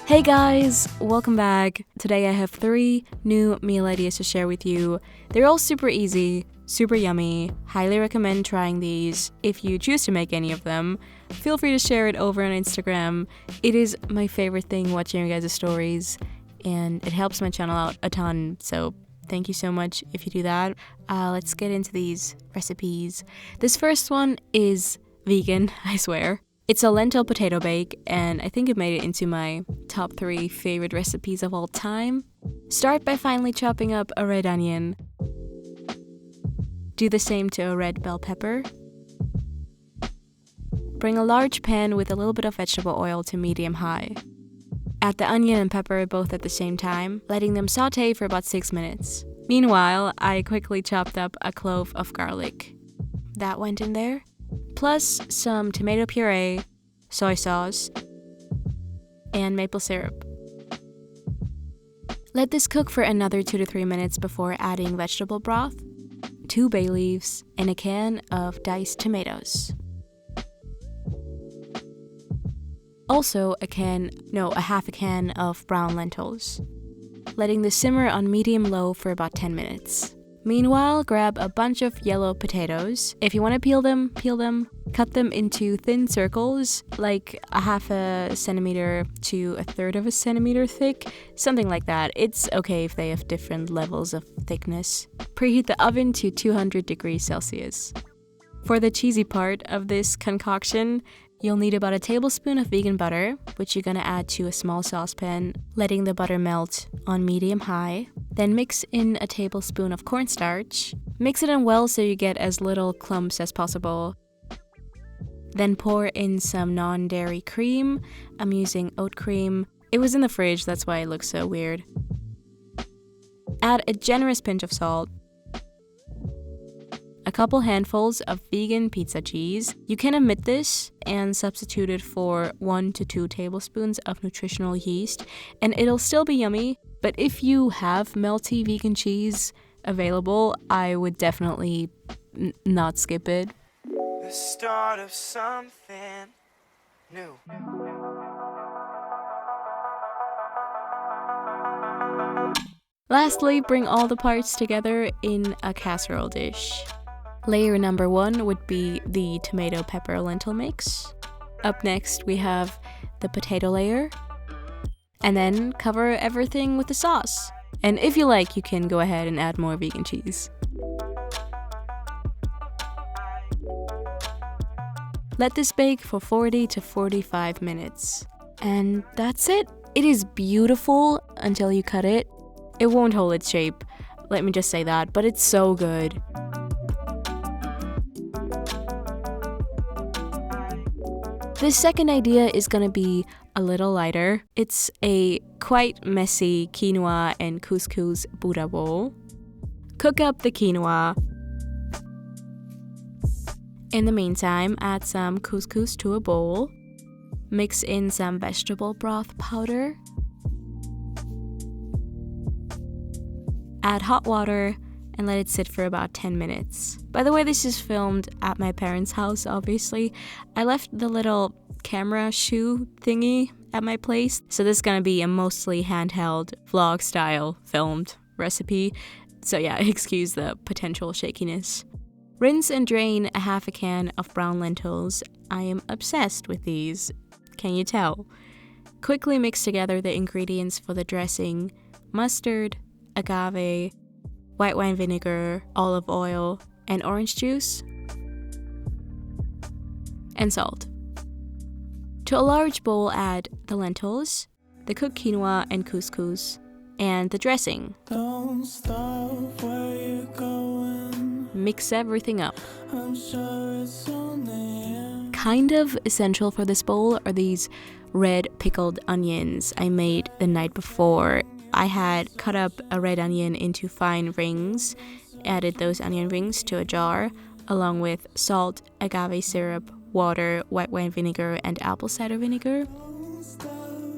Hey guys, welcome back. Today I have 3 new meal ideas to share with you. They're all super easy, super yummy. Highly recommend trying these. If you choose to make any of them, feel free to share it over on Instagram. It is my favorite thing watching your guys' stories, and it helps my channel out a ton, so thank you so much if you do that. Let's get into these recipes. This first one is vegan, I swear. It's a lentil potato bake, and I think it made it into my top 3 favorite recipes of all time. Start by finely chopping up a red onion. Do the same to a red bell pepper. Bring a large pan with a little bit of vegetable oil to medium-high. Add the onion and pepper both at the same time, letting them saute for about 6 minutes. Meanwhile, I quickly chopped up a clove of garlic. That went in there. Plus some tomato puree, soy sauce, and maple syrup. Let this cook for another 2 to 3 minutes before adding vegetable broth, 2 bay leaves, and a can of diced tomatoes. Also a half a can of brown lentils. Letting this simmer on medium-low for about 10 minutes. Meanwhile, grab a bunch of yellow potatoes. If you want to peel them. Cut them into thin circles, like a half a centimeter to a third of a centimeter thick, something like that. It's okay if they have different levels of thickness. Preheat the oven to 200 degrees Celsius. For the cheesy part of this concoction, you'll need about a tablespoon of vegan butter, which you're gonna add to a small saucepan, letting the butter melt on medium-high. Then mix in a tablespoon of cornstarch. Mix it in well so you get as little clumps as possible. Then pour in some non-dairy cream. I'm using oat cream. It was in the fridge, that's why it looks so weird. Add a generous pinch of salt. A couple handfuls of vegan pizza cheese. You can omit this and substitute it for 1 to 2 tablespoons of nutritional yeast, and it'll still be yummy. But if you have melty vegan cheese available, I would definitely not skip it. The start of something new. Lastly, bring all the parts together in a casserole dish. Layer number 1 would be the tomato pepper lentil mix. Up next, we have the potato layer. And then cover everything with the sauce. And if you like, you can go ahead and add more vegan cheese. Let this bake for 40 to 45 minutes. And that's it. It is beautiful until you cut it. It won't hold its shape, let me just say that, but it's so good. This second idea is gonna be a little lighter. It's a quite messy quinoa and couscous Buddha bowl. Cook up the quinoa. In the meantime, add some couscous to a bowl. Mix in some vegetable broth powder. Add hot water and let it sit for about 10 minutes. By the way, this is filmed at my parents' house, obviously. I left the little camera shoe thingy at my place, so this is gonna be a mostly handheld vlog style filmed recipe. So yeah, excuse the potential shakiness. Rinse and drain a half a can of brown lentils. I am obsessed with these. Can you tell? Quickly mix together the ingredients for the dressing: mustard, agave, white wine vinegar, olive oil, and orange juice, and salt. To a large bowl, add the lentils, the cooked quinoa and couscous, and the dressing. Don't stop where you're going. Mix everything up. I'm sure it's only kind of essential for this bowl are these red pickled onions I made the night before. I had cut up a red onion into fine rings, added those onion rings to a jar, along with salt, agave syrup, water, white wine vinegar, and apple cider vinegar.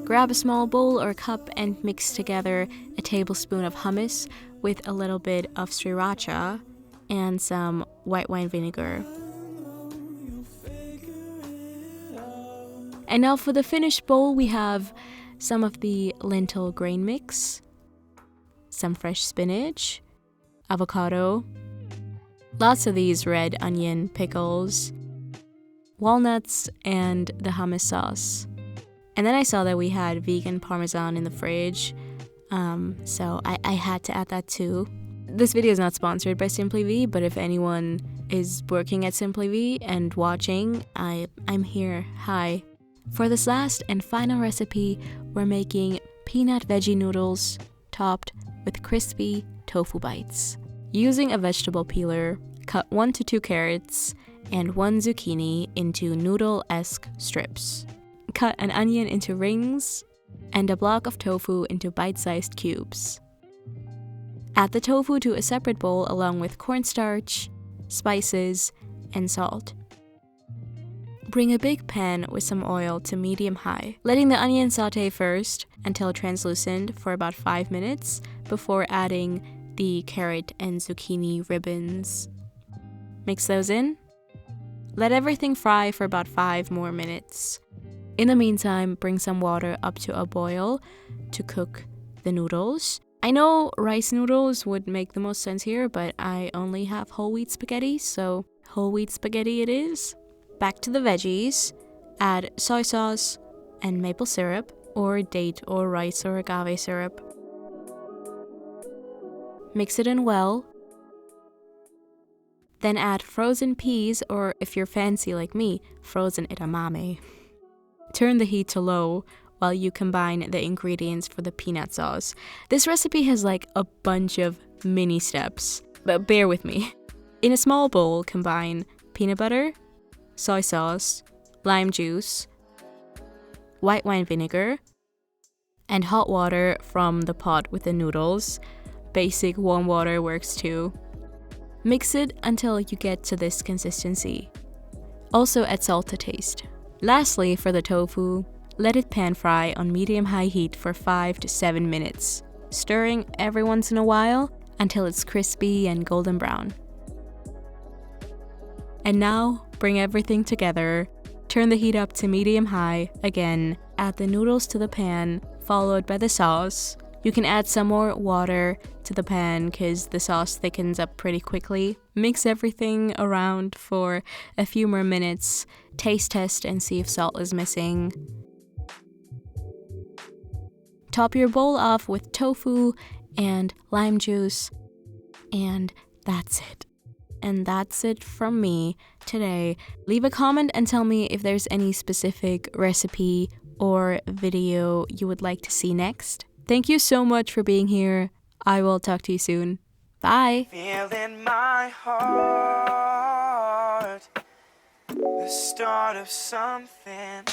Grab a small bowl or cup and mix together a tablespoon of hummus with a little bit of sriracha and some white wine vinegar. And now for the finished bowl, we have some of the lentil grain mix, some fresh spinach, avocado, lots of these red onion pickles, walnuts, and the hummus sauce. And then I saw that we had vegan parmesan in the fridge, so I had to add that too. This video is not sponsored by Simply V, but if anyone is working at Simply V and watching, I'm here. Hi. For this last and final recipe, we're making peanut veggie noodles topped with crispy tofu bites. Using a vegetable peeler, cut 1 to 2 carrots and 1 zucchini into noodle-esque strips. Cut an onion into rings and a block of tofu into bite-sized cubes. Add the tofu to a separate bowl along with cornstarch, spices, and salt. Bring a big pan with some oil to medium-high, letting the onion saute first until translucent for about 5 minutes before adding the carrot and zucchini ribbons. Mix those in. Let everything fry for about 5 more minutes. In the meantime, bring some water up to a boil to cook the noodles. I know rice noodles would make the most sense here, but I only have whole wheat spaghetti, so whole wheat spaghetti it is. Back to the veggies. Add soy sauce and maple syrup, or date or rice or agave syrup. Mix it in well. Then add frozen peas, or if you're fancy like me, frozen edamame. Turn the heat to low while you combine the ingredients for the peanut sauce. This recipe has like a bunch of mini steps, but bear with me. In a small bowl, combine peanut butter, soy sauce, lime juice, white wine vinegar, and hot water from the pot with the noodles. Basic warm water works too. Mix it until you get to this consistency. Also add salt to taste. Lastly, for the tofu, let it pan fry on medium-high heat for 5 to 7 minutes, stirring every once in a while until it's crispy and golden brown. And now, bring everything together. Turn the heat up to medium-high again. Add the noodles to the pan, followed by the sauce. You can add some more water to the pan because the sauce thickens up pretty quickly. Mix everything around for a few more minutes. Taste test and see if salt is missing. Top your bowl off with tofu and lime juice. And that's it. And that's it from me today. Leave a comment and tell me if there's any specific recipe or video you would like to see next. Thank you so much for being here. I will talk to you soon. Bye. Feel in my heart the start of something.